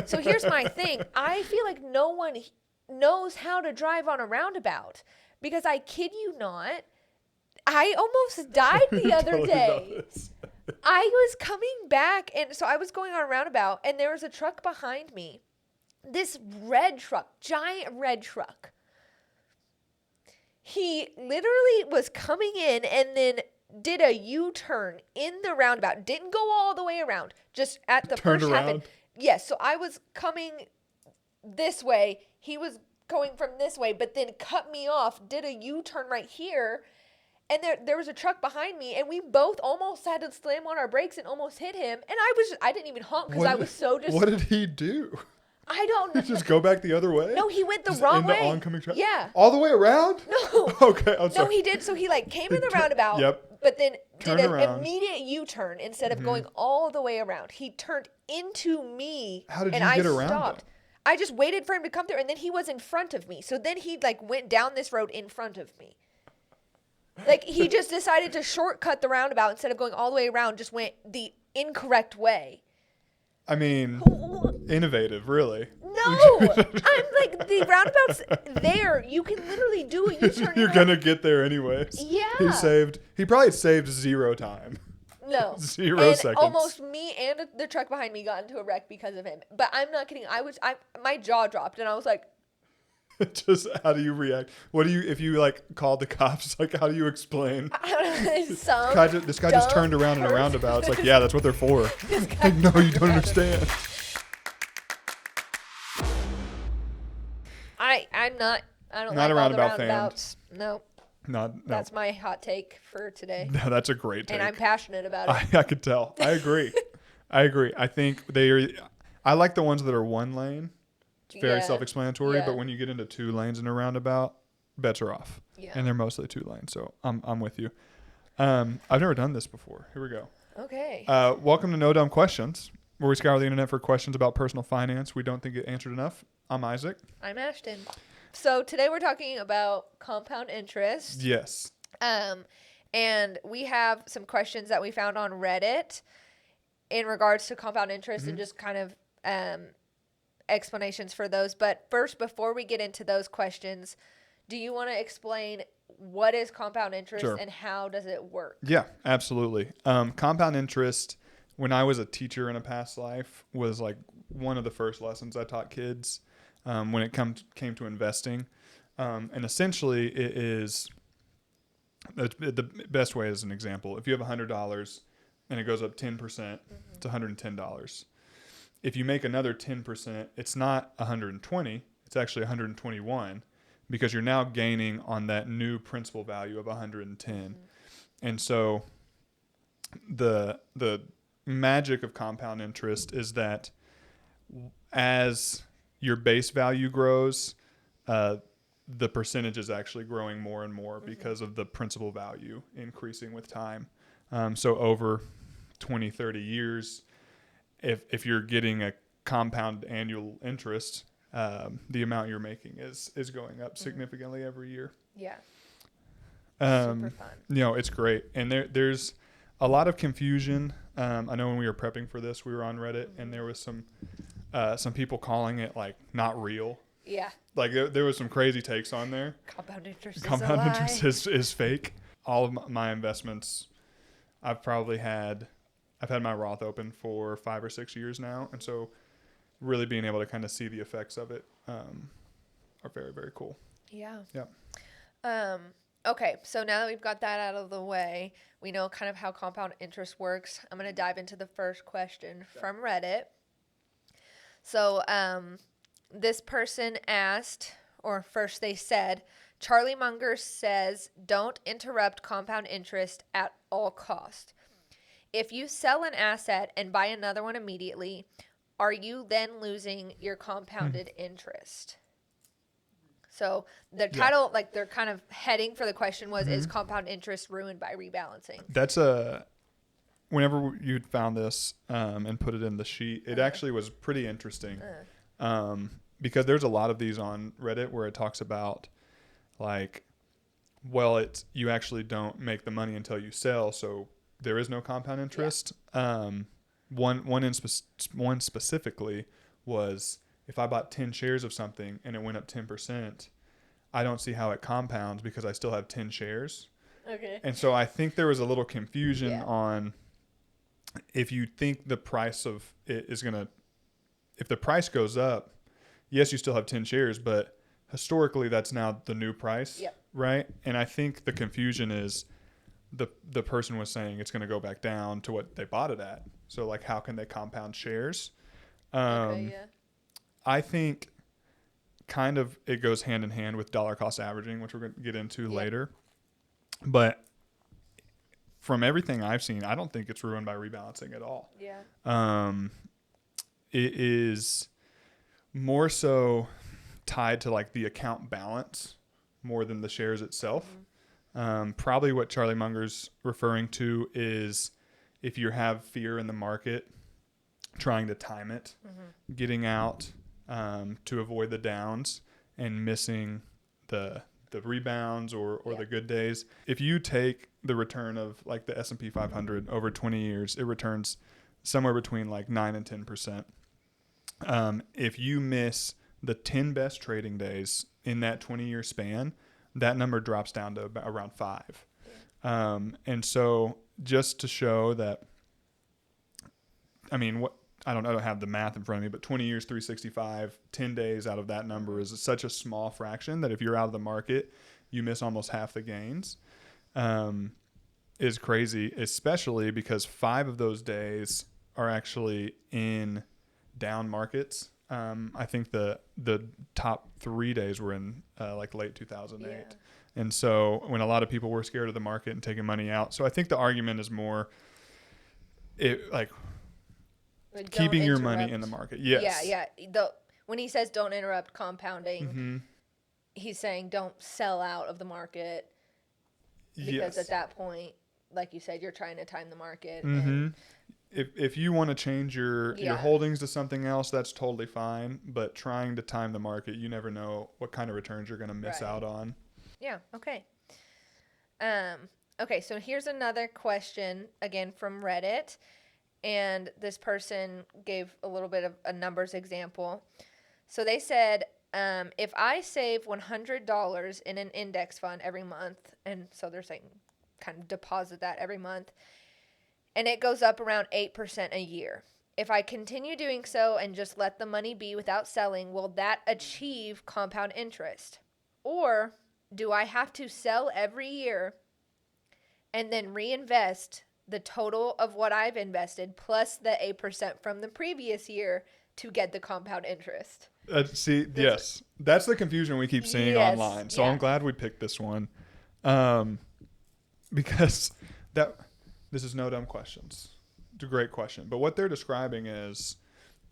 So here's my thing. I feel like no one knows how to drive on a roundabout because I kid you not, I almost died the other day. I was coming back, and so I was going on a roundabout, and there was a truck behind me. This red truck, giant red truck. He literally was coming in and then did a U-turn in the roundabout. Didn't go all the way around. Just at the Turned first around. happen. Yes, so I was coming this way. He was going from this way, but then cut me off, did a U-turn right here. And there was a truck behind me, and we both almost had to slam on our brakes and almost hit him. And I didn't even honk because I was so just. What did he do? I don't know. Just go back the other way? No, he went the Just wrong in the way. oncoming truck? Yeah. All the way around? No. Okay, I'm sorry. No, he did. So he like came in the roundabout, Yep. but then Turned did an around. immediate U-turn instead of going all the way around. He turned into me. How did and you I get around stopped. him? I just waited for him to come through, and then he was in front of me. So then he like went down this road in front of me. Like he just decided to shortcut the roundabout instead of going all the way around. Just went the incorrect way. I mean, innovative, really. No, I'm like the roundabout's there. You can literally do a U-turn. You're going to get there anyways. Yeah. He probably saved 0 time. No. 0 and seconds. almost me and the truck behind me got into a wreck because of him. But I'm not kidding. My jaw dropped and I was like, Just how do you react? What do you, if you like called the cops, like how do you explain? This guy just turned around in a roundabout. It's like, yeah, that's what they're for. Like, no, you don't understand. I don't Not like a all the roundabout fan. roundabouts. No, No. that's my hot take for today. No, that's a great take. And I'm passionate about it. I could tell. I agree. I think I like the ones that are one lane. It's very Yeah. self-explanatory, Yeah. but when you get into 2 lanes in a roundabout, bets are off. Yeah. And they're mostly 2 lanes, so I'm with you. I've never done this before. Here we go. Okay. Welcome to No Dumb Questions, where we scour the internet for questions about personal finance we don't think get answered enough. I'm Isaac. I'm Ashton. So today we're talking about compound interest. Yes. And we have some questions that we found on Reddit in regards to compound interest and just kind of explanations for those. But first, before we get into those questions, do you want to explain what is compound interest Sure. and how does it work? Yeah, absolutely. Compound interest, when I was a teacher in a past life, was like one of the first lessons I taught kids when it came to investing. And essentially it is, the best way is an example. If you have $100 and it goes up 10%, it's $110. If you make another 10%, it's not 120, it's actually 121 because you're now gaining on that new principal value of 110. And so the magic of compound interest is that as your base value grows, the percentage is actually growing more and more because of the principal value increasing with time. So over 20, 30 years, if you're getting a compound annual interest, the amount you're making is going up significantly every year. Yeah. Super fun. It's great. And there's a lot of confusion. I know when we were prepping for this, we were on Reddit and there was some people calling it like not real. Yeah. Like there was some crazy takes on there. Compound interest Compound is a lie. interest is fake. All of my investments, I've had my Roth open for 5 or 6 years now. And so really being able to kind of see the effects of it are very, very cool. Yeah. Yeah. Okay, so now that we've got that out of the way, we know kind of how compound interest works. I'm going to dive into the first question from Reddit. So this person asked, or first they said, Charlie Munger says, don't interrupt compound interest at all cost. If you sell an asset and buy another one immediately, are you then losing your compounded interest? So the title, like they're kind of heading for the question was, is compound interest ruined by rebalancing? That's whenever you found this and put it in the sheet, it actually was pretty interesting because there's a lot of these on Reddit where it talks about like, well, you actually don't make the money until you sell, so there is no compound interest. One specifically was if I bought 10 shares of something and it went up 10%, I don't see how it compounds because I still have 10 shares. Okay. And so I think there was a little confusion Yeah. on if you think the price of it is going to, if the price goes up, yes, you still have 10 shares, but historically that's now the new price, Yep. right? And I think the confusion is the person was saying it's going to go back down to what they bought it at. So like, how can they compound shares? Okay, yeah. I think kind of it goes hand in hand with dollar cost averaging, which we're going to get into Yep. later. But from everything I've seen, I don't think it's ruined by rebalancing at all. Yeah. It is more so tied to like the account balance more than the shares itself. Probably what Charlie Munger's referring to is if you have fear in the market, trying to time it, getting out to avoid the downs and missing the rebounds or Yeah. the good days. If you take the return of like the S&P 500 over 20 years, it returns somewhere between like 9 and 10%. If you miss the 10 best trading days in that 20-year span, that number drops down to about around 5. And so just to show that, I mean, what I don't have the math in front of me, but 20 years, 365, 10 days out of that number is such a small fraction that if you're out of the market, you miss almost half the gains. Is crazy, especially because 5 of those days are actually in down markets. I think the top 3 days were in like late 2008. Yeah. And so when a lot of people were scared of the market and taking money out. So I think the argument is more like Like, keeping don't your money interrupt. in the market. Yes. Yeah, yeah. When he says don't interrupt compounding, he's saying don't sell out of the market because at that point, like you said, you're trying to time the market. And If you want to change your Yeah. holdings to something else, that's totally fine. But trying to time the market, you never know what kind of returns you're going to miss Right. out on. yeah, okay. Okay, so here's another question again from Reddit. And this person gave a little bit of a numbers example. So they said, if I save $100 in an index fund every month, and so they're saying kind of deposit that every month, and it goes up around 8% a year. If I continue doing so and just let the money be without selling, will that achieve compound interest? Or do I have to sell every year and then reinvest the total of what I've invested plus the 8% from the previous year to get the compound interest? Yes, that's the confusion we keep seeing Yes, online. So yeah. I'm glad we picked this one, because this is no dumb questions. It's a great question, but what they're describing is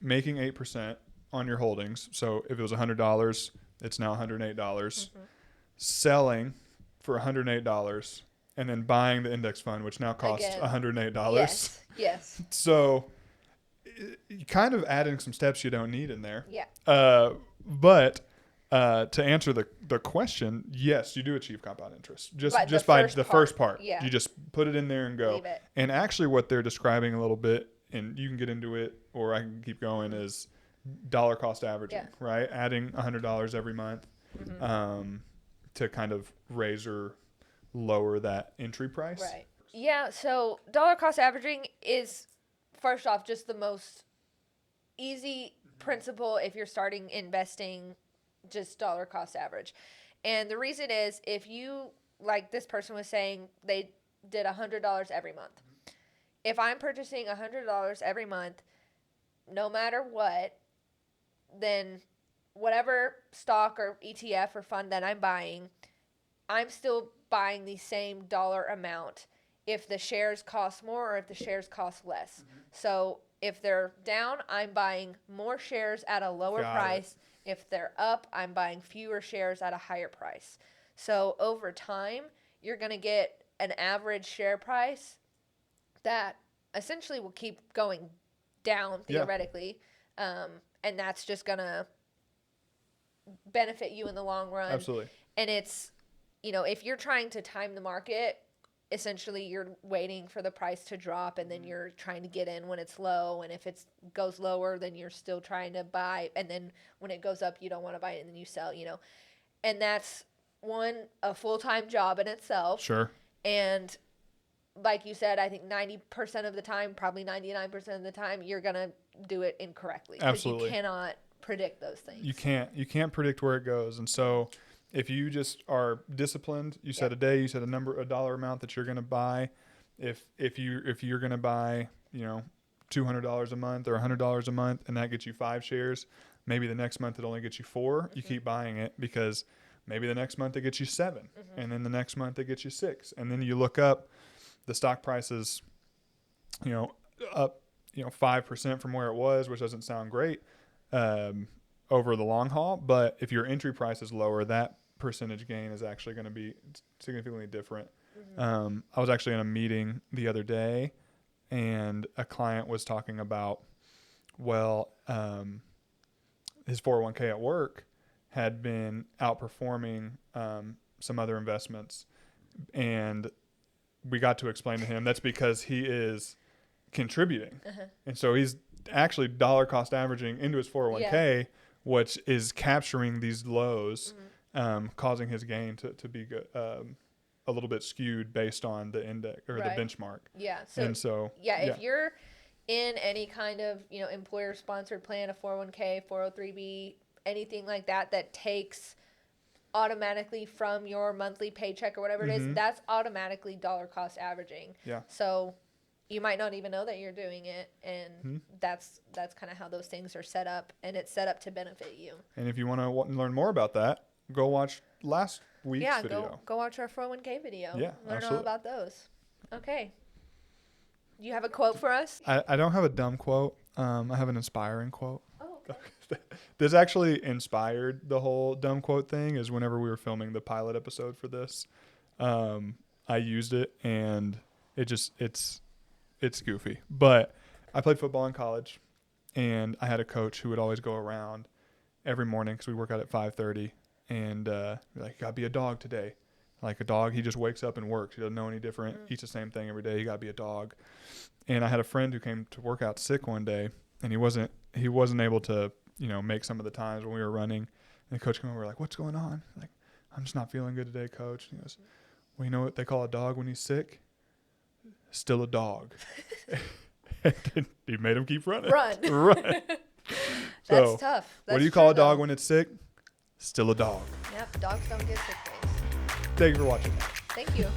making 8% on your holdings. So if it was $100, it's now $108. Selling for $108 and then buying the index fund, which now costs Again. $108. Yes. So you kind of adding some steps you don't need in there. Yeah. But to answer the question, yes, you do achieve compound interest just Right, just the by first the part. first part. Yeah. You just put it in there and go. Leave it. And actually, what they're describing a little bit, and you can get into it, or I can keep going, is dollar cost averaging. Yeah. Right, adding $100 every month to kind of raise or lower that entry price. Right. Yeah, so dollar cost averaging is, first off, just the most easy principle if you're starting investing, just dollar cost average. And the reason is if you, like this person was saying, they did $100 every month. If I'm purchasing $100 every month, no matter what, then whatever stock or ETF or fund that I'm buying, I'm still buying the same dollar amount if the shares cost more or if the shares cost less. So if they're down, I'm buying more shares at a lower Got price. If they're up, I'm buying fewer shares at a higher price. So over time, you're going to get an average share price that essentially will keep going down theoretically. And that's just going to benefit you in the long run. Absolutely. And it's, if you're trying to time the market, essentially you're waiting for the price to drop, and then you're trying to get in when it's low, and if it goes lower, then you're still trying to buy, and then when it goes up, you don't want to buy it, and then you sell, and that's a full-time job in itself. Sure. And like you said, I think 90% of the time, probably 99% of the time, you're going to do it incorrectly. Absolutely. Because you cannot predict those things. You can't predict where it goes. And so if you just are disciplined, you set a day, you set a dollar amount that you're going to buy. If you're going to buy, $200 a month or $100 a month, and that gets you 5 shares, maybe the next month it only gets you 4. You keep buying it because maybe the next month it gets you 7, and then the next month it gets you 6, and then you look up the stock prices, up 5% from where it was, which doesn't sound great over the long haul. But if your entry price is lower, that percentage gain is actually going to be significantly different. I was actually in a meeting the other day, and a client was talking about, his 401k at work had been outperforming some other investments, and we got to explain to him that's because he is contributing, and so he's actually dollar cost averaging into his 401k, which is capturing these lows, causing his gain to be a little bit skewed based on the index or the benchmark. If you're in any kind of employer sponsored plan, a 401k, 403b, anything like that takes automatically from your monthly paycheck or whatever it is, that's automatically dollar cost averaging. So you might not even know that you're doing it, and that's kind of how those things are set up, and it's set up to benefit you. And if you want to learn more about that, go watch last week's video. Go watch our 401k video. Learn absolutely. all about those. Okay. You have a quote for us? I don't have a dumb quote. I have an inspiring quote. Oh, okay. This actually inspired the whole dumb quote thing. Is whenever we were filming the pilot episode for this, I used it, and it's goofy. But I played football in college, and I had a coach who would always go around every morning because we work out at 5:30, and you gotta be a dog today. Like a dog, he just wakes up and works. He doesn't know any different. Eats the same thing every day. You gotta be a dog. And I had a friend who came to work out sick one day, and he wasn't able to make some of the times when we were running. And the coach came over, like, "What's going on?" Like, "I'm just not feeling good today, coach." And he goes, "Well, you know what they call a dog when he's sick? Still a dog." And he made him keep running. Run. So, that's tough. What do you call a dog when it's sick? Still a dog. Yep, dogs don't get sick days. Thank you for watching. Thank you.